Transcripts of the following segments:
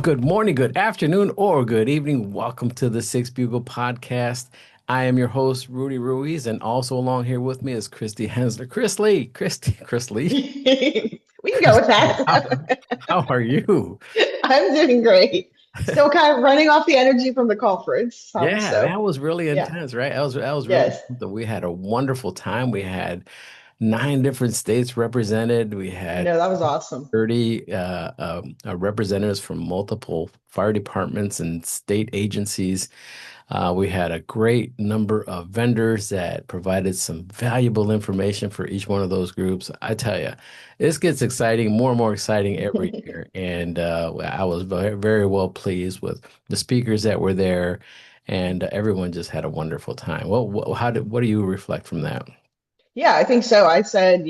Well, good morning, good afternoon, or good evening. Welcome to the Six Bugle podcast. I am your host, Rudy Ruiz, and also along here with me is Christie Hensler. Chris Lee, We can go Chris, with how, that. how are you? I'm doing great. Still kind of running off the energy from the conference. Yeah, So, that was really yeah, intense, right? That was really yes. something. We had a wonderful time. We had nine different states represented. We I had know that was awesome. 30 representatives from multiple fire departments and state agencies. We had a great number of vendors that provided some valuable information for each one of those groups. I tell you, this gets exciting, more and more exciting every year. And I was very, very well pleased with the speakers that were there, and everyone just had a wonderful time. Well, what do you reflect from that? Yeah, I think so. I said,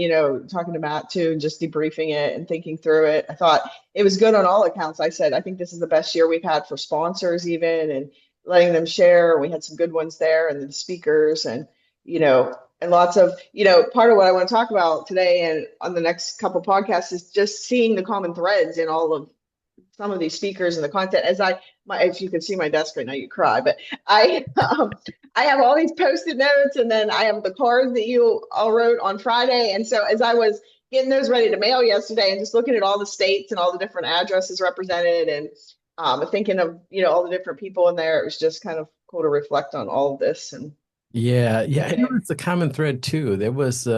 talking to Matt too, just debriefing it and thinking through it. I thought it was good on all accounts. I said, I think this is the best year we've had for sponsors, even and letting them share. We had some good ones there, and the speakers, and lots of, part of what I want to talk about today and on the next couple podcasts is just seeing the common threads in all of some of these speakers and the content. If you can see my desk right now, you cry, but I, I have all these post-it notes, and then I have the cards that you all wrote on Friday. And so as I was getting those ready to mail yesterday, and just looking at all the states and all the different addresses represented, and thinking of all the different people in there, it was just kind of cool to reflect on all of this and Yeah, yeah, I thinking it. noticed a common thread too. There was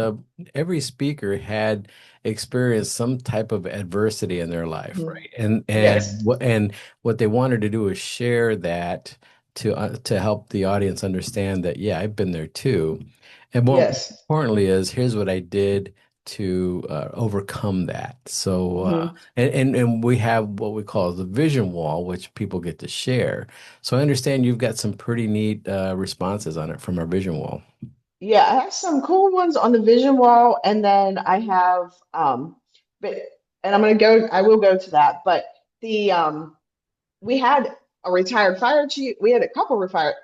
every speaker had experienced some type of adversity in their life, Mhm. right? And what they wanted to do is share that to help the audience understand that, yeah, I've been there too. And more Yes. importantly is here's what I did to overcome that. So Hmm. and we have what we call the vision wall, which people get to share. So I understand you've got some pretty neat responses on it from our vision wall. Yeah, I have some cool ones on the vision wall, and then I have but and I will go to that, but the we had a retired fire chief, we had a couple Mhm.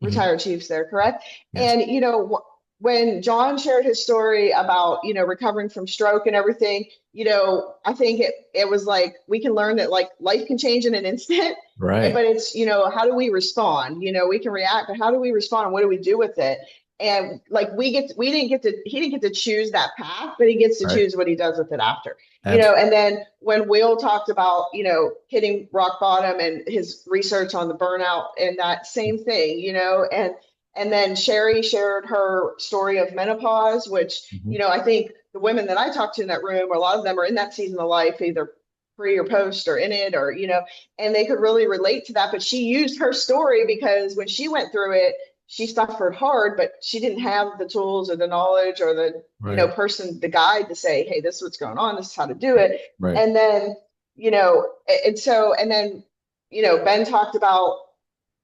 retired chiefs there, correct? Yes. And when John shared his story about recovering from stroke and everything, I think it was like we can learn that like life can change in an instant, Right. but it's how do we respond? We can react, but how do we respond and what do we do with it? And like we didn't get to he didn't get to choose that path, but he gets to Right. choose what he does with it after. Absolutely. And then when Will talked about, hitting rock bottom and his research on the burnout and that same thing, and then Sherry shared her story of menopause, which, Mhm. I think the women that I talked to in that room, a lot of them are in that season of life, either pre or post or in it, or, and they could really relate to that. But she used her story because when she went through it, she suffered hard, but she didn't have the tools or the knowledge or the, Right. the guide to say, hey, this is what's going on, this is how to do it. Right. And then, and then, Ben talked about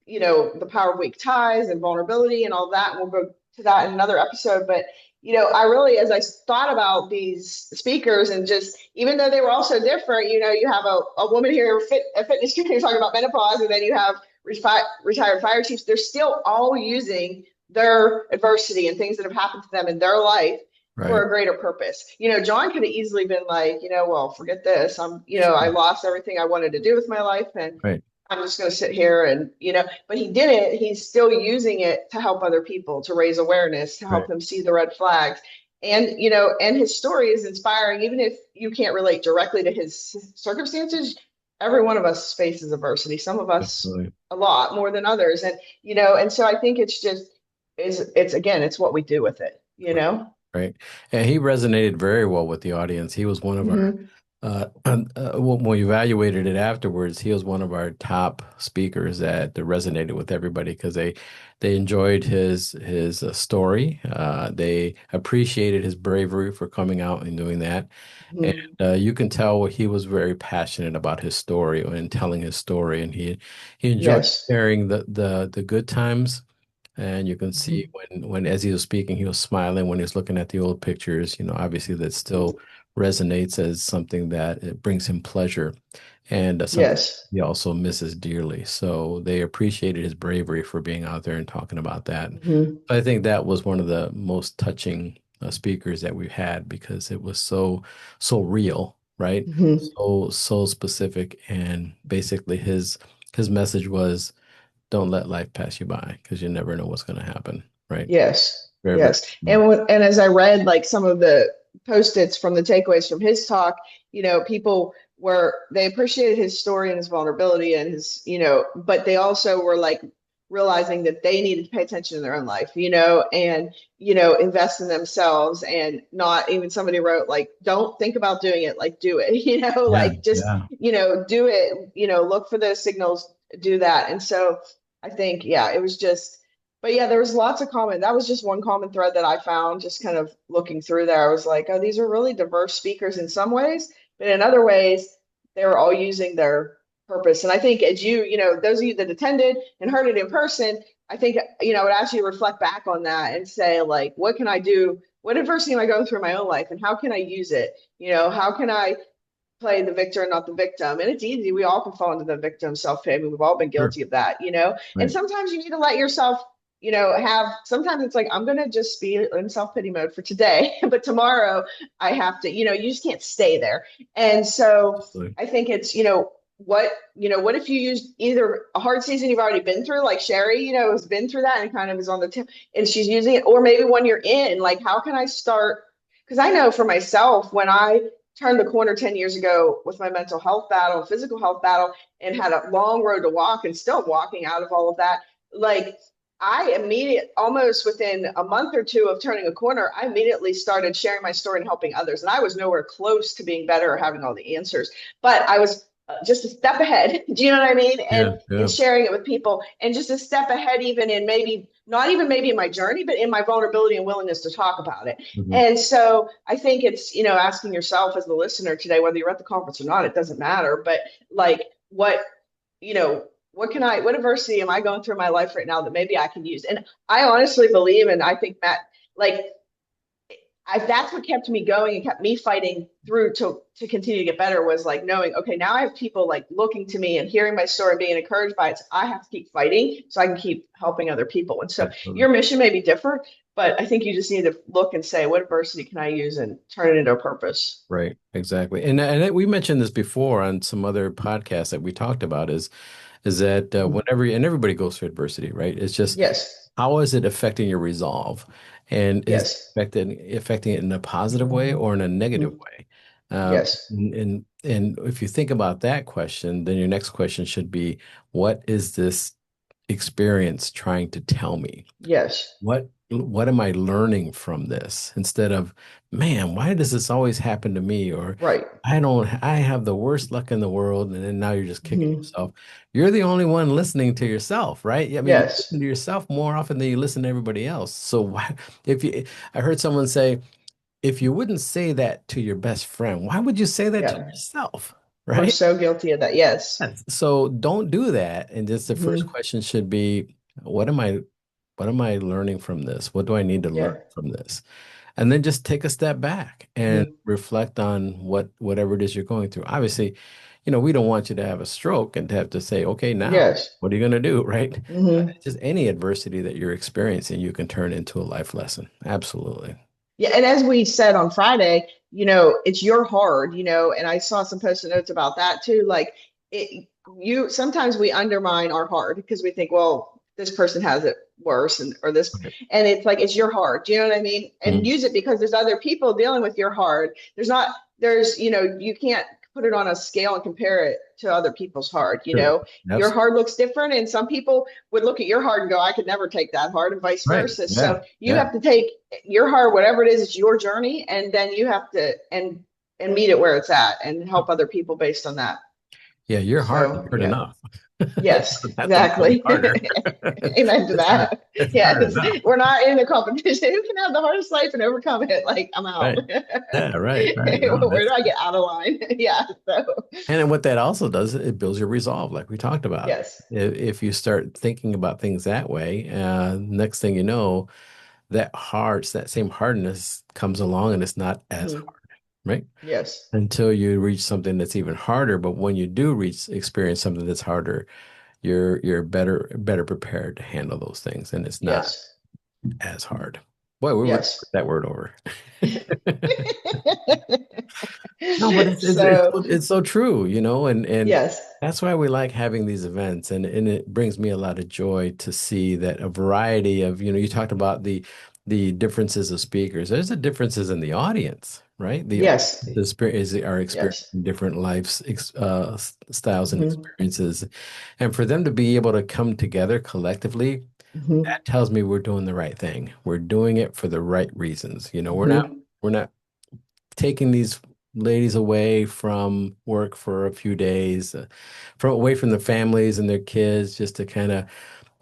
the power of weak ties and vulnerability and all that. And we'll go to that in another episode. But, I really, as I thought about these speakers and just, even though they were all so different, you have a woman here, a fitness trainer talking about menopause, and then you have retired fire chiefs. They're still all using their adversity and things that have happened to them in their life for Right. a greater purpose. John could have easily been like, well, forget this. I lost everything I wanted to do with my life. And Right. I'm just going to sit here and, but he did it. He's still using it to help other people, to raise awareness, to Right. help them see the red flags. And, and his story is inspiring, even if you can't relate directly to his circumstances. Every one of us faces adversity, some of us Absolutely. a lot more than others. And, and so I think it's again, it's what we do with it, Right. Right. And he resonated very well with the audience. He was one of our Hmm. when we evaluated it afterwards, he was one of our top speakers that resonated with everybody because they enjoyed his story. They appreciated his bravery for coming out and doing that. And Hmm. you can tell he was very passionate about his story and telling his story, and he enjoyed Yes. sharing the good times. And you can see Hmm. when as he was speaking, he was smiling when he was looking at the old pictures. Obviously that still resonates as something that it brings him pleasure and something Yes. he also misses dearly. So they appreciated his bravery for being out there and talking about that. Hmm. I think that was one of the most touching speakers that we've had because it was so real, right? Hmm. So specific. And basically his message was don't let life pass you by because you never know what's going to happen, right? Yes, Very, very yes. smart. And as I read like some of the post-its from the takeaways from his talk, people were they appreciated his story and his vulnerability and his, but they also were like realizing that they needed to pay attention to their own life, and invest in themselves and not even somebody wrote like, don't think about doing it, like do it, Yeah, like just, yeah. do it, look for those signals, do that. And so I think, yeah, it was just but yeah, there was lots of common. That was just one common thread that I found just kind of looking through there. I was like, oh, these are really diverse speakers in some ways, but in other ways, they were all using their purpose. And I think as those of you that attended and heard it in person, I think, I would ask you to reflect back on that and say, like, what can I do? What adversity am I going through in my own life? And how can I use it? How can I play the victor and not the victim? And it's easy. We all can fall into the victim self-pity. We've all been Sure. guilty of that. And Right. sometimes you need to let yourself, sometimes it's like, I'm going to just be in self-pity mode for today, but tomorrow I have to, you just can't stay there. And so Absolutely. I think it's, what if you use either a hard season you've already been through, like Sherry, has been through that and kind of is on the tip and she's using it, or maybe when you're in, like, how can I start? Because I know for myself, when I turned the corner 10 years ago with my mental health battle, physical health battle, and had a long road to walk and still walking out of all of that. Like I immediately, almost within a month or two of turning a corner, I immediately started sharing my story and helping others. And I was nowhere close to being better or having all the answers, but I was just a step ahead. Do you know what I mean? Yeah, And yeah. sharing it with people, and just a step ahead, even in maybe not even maybe in my journey, but in my vulnerability and willingness to talk about it. Mhm. And so I think it's, asking yourself as the listener today, whether you're at the conference or not, it doesn't matter. But like, you know, what adversity am I going through in my life right now that maybe I can use? And I honestly believe, and I think Matt, like, that's what kept me going and kept me fighting through to continue to get better was like knowing, okay, now I have people like looking to me and hearing my story and being encouraged by it. So I have to keep fighting so I can keep helping other people. And so Absolutely. your mission may be different, but I think you just need to look and say, what adversity can I use and turn it into a purpose? Right, exactly. We mentioned this before on some other podcasts that we talked about is that Mhm. whenever and everybody goes through adversity, right? It's just Yes. how is it affecting your resolve, and is it Yes. affecting it in a positive way or in a negative Mhm. way? Yes. And if you think about that question, then your next question should be, what is this experience trying to tell me? Yes. What am I learning from this? Instead of, man, why does this always happen to me? Or Right. I have the worst luck in the world, and then now you're just kicking Mhm. yourself. You're the only one listening to yourself, right? I mean, you listen Yes. to yourself more often than you listen to everybody else. So why, if you, I heard someone say, if you wouldn't say that to your best friend, why would you say that to Yeah. yourself? We're Right? so guilty of that. Yes. Yes. So don't do that. And just the first Hmm. question should be, what am I, what am I learning from this? What do I need to learn Yeah. from this? And then just take a step back and Hmm. reflect on whatever it is you're going through. Obviously, we don't want you to have a stroke and to have to say, okay, now Yes. what are you going to do? Right? Hmm. Just any adversity that you're experiencing, you can turn into a life lesson. Absolutely. Yeah, and as we said on Friday, it's your hard, and I saw some post-it notes about that too. Like it, you sometimes we undermine our hard because we think, well, this person has it worse, or this, Right. and it's like it's your hard. Do you know what I mean? And Mhm. use it because there's other people dealing with your hard. You can't put it on a scale and compare it to other people's hard. Sure. Your That's hard looks different, and some people would look at your hard and go, I could never take that hard, and vice right. versa. Yeah. So you Yeah. have to take your heart, whatever it is, it's your journey, and then you have to and meet it where it's at and help other people based on that. Yeah. Your heart is So hard yeah. enough. Yes, That's a little exactly. harder. Amen to It's hard. that. It's hard Yes. enough. We're not in a competition. Who can have the hardest life and overcome it? Like, I'm out. Right. Yeah. Right. Right. No, Where do that's I get out of line? Yeah. So And then what that also does, it builds your resolve, like we talked about. yes. If you start thinking about things that way, next thing you know, that same hardness comes along and it's not as Mhm. hard, right? Yes. Until you reach something that's even harder. But when you do experience something that's harder, you're better prepared to handle those things, and it's not Yes. as hard. Boy, we really put Yes. that word over. No, but So it's so true, and yes, that's why we like having these events, and it brings me a lot of joy to see that a variety of, you talked about the differences of speakers. There's the differences in the audience, right? The yes, audience are yes. experiencing different styles and Hmm. experiences, and for them to be able to come together collectively, Hmm. that tells me we're doing the right thing. We're doing it for the right reasons. Hmm. We're not taking these ladies away from work for a few days, from away from their families and their kids, just to kind of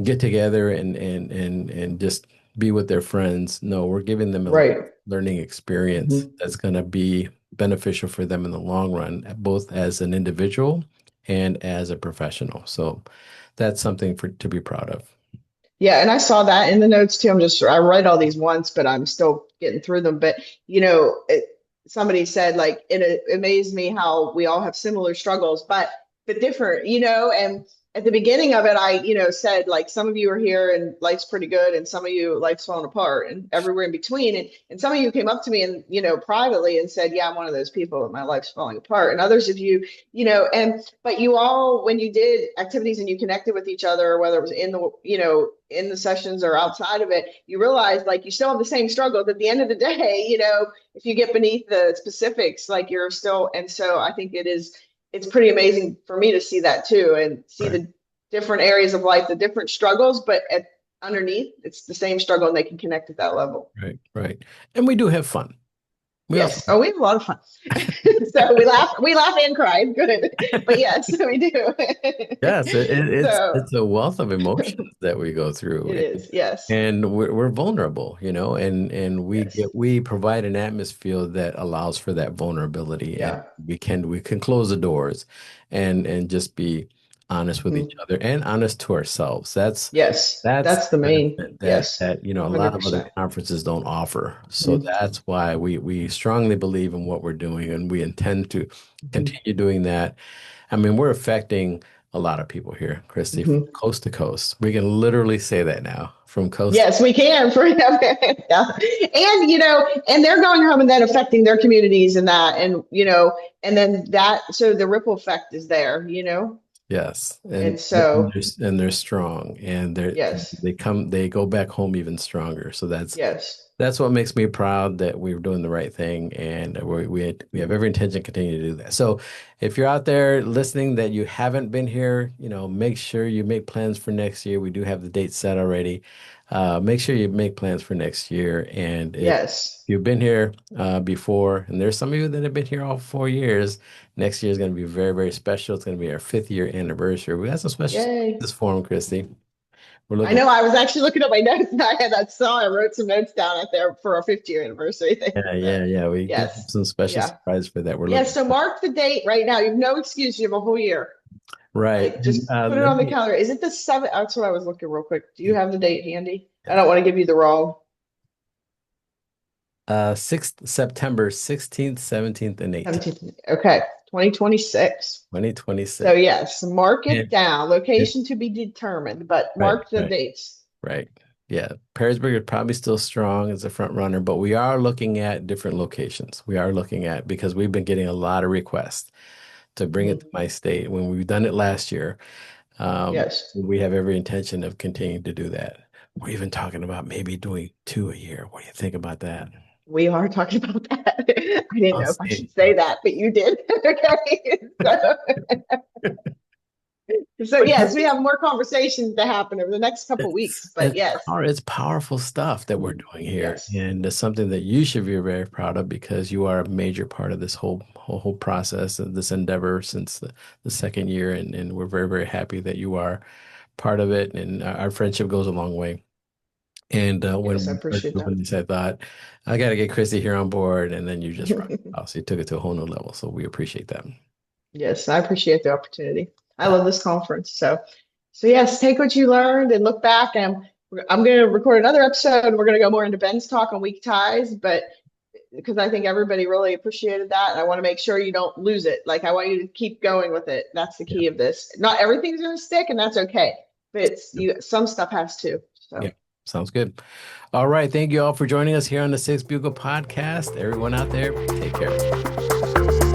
get together and just be with their friends. No, we're giving them a Right. learning experience Hmm. that's going to be beneficial for them in the long run, both as an individual and as a professional. So that's something to be proud of. Yeah, and I saw that in the notes too. I read all these once, but I'm still getting through them. But somebody said like it amazed me how we all have similar struggles, but different, And at the beginning of it, I said like some of you are here and life's pretty good, and some of you life's falling apart, and everywhere in between. And some of you came up to me and privately and said, "Yeah, I'm one of those people. My life's falling apart." And others of you, and but you all, when you did activities and you connected with each other, whether it was in the in the sessions or outside of it, you realize like you still have the same struggles at the end of the day, if you get beneath the specifics, like you're still. And so I think it's pretty amazing for me to see that too, and see Right, the different areas of life, the different struggles, but underneath it's the same struggle and they can connect at that level. right, right. And we do have fun. We also Yes. Oh, we have a lot of fun. So we laugh and cry. Good. But yes, we do. Yes, So it's a wealth of emotions that we go through, it is. Yes. and we're vulnerable, and Yes. we provide an atmosphere that allows for that vulnerability, and Yeah. we can close the doors, and just be honest with each Hmm. other and honest to ourselves. Yes. That's That's the the main. benefit Yes. a lot of other 100%. conferences don't offer. So Hmm. that's why we strongly believe in what we're doing, and we intend to Hmm. continue doing that. I mean, we're affecting a lot of people here, Christy, from Hmm. coast to coast. We can literally say that now, from coast. Yes, we can for yeah. And and they're going home and then affecting their communities and that, and and then that, so the ripple effect is there, Yes, and so and they're strong, and yes, they go back home even stronger. So yes. that's what makes me proud that we're doing the right thing, and we have every intention to continue to do that. So if you're out there listening that you haven't been here, make sure you make plans for next year. We do have the date set already. Make sure you make plans for next year. And if Yes. you've been here before, and there's some of you that have been here all 4 years, next year is going to be very, very special. It's going to be our fifth year anniversary. We got some special stuff in Yay. this forum, Christy. We're I looking. know, I was actually looking at my notes and I had that song. I wrote some notes down out there for our 50th anniversary thing. Yeah, So yeah, yeah. We do have yes. some special Yeah. surprise for that. We're Yeah. looking So for. mark the date right now. You have no excuse. You have a whole year. Right. Like And just put it let on the me calendar. Is it the 7th? That's what I was looking real quick. Do you have the date handy? I don't want to give you the wrong. September 16th, 17th, and 18th, 17th. Okay. 2026. So 2026. yes, mark it And, down. and Location to be determined, but right, mark the right, dates. right. Yeah. Perrysburg is probably still strong as a front runner, but we are looking at different locations. We are looking at because we've been getting a lot of requests to bring it to Mhm. my state when we've done it last year. Yes. We have every intention of continuing to do that. We're even talking about maybe doing two a year. What do you think about that? We are talking about that. I didn't I'll know if I see. should say that, but you did. Okay. So yes, we have more conversations to happen over the next couple of weeks. But yes, It's powerful stuff that we're mhm, doing here, yes, and it's something that you should be very proud of because you are a major part of this whole process and this endeavor since the second year, and we're very, very happy that you are part of it, and our friendship goes a long way. And when yes, I we started appreciate that. doing this, I thought I got to get Christy here on board, and then you just rocked the house. You took it to a whole new level, so we appreciate that. Yes, I appreciate the opportunity. I love this conference. So yes, take what you learned and look back. And I'm going to record another episode. And we're going to go more into Ben's talk on weak ties, but because I think everybody really appreciated that. And I want to make sure you don't lose it. Like I want you to keep going with it. That's the Yeah. key of this. Not everything's going to stick, and that's okay. But it's you. Some stuff has to. Yeah. So Sounds good. All right. Thank you all for joining us here on the Six Bugle podcast. Everyone out there, take care.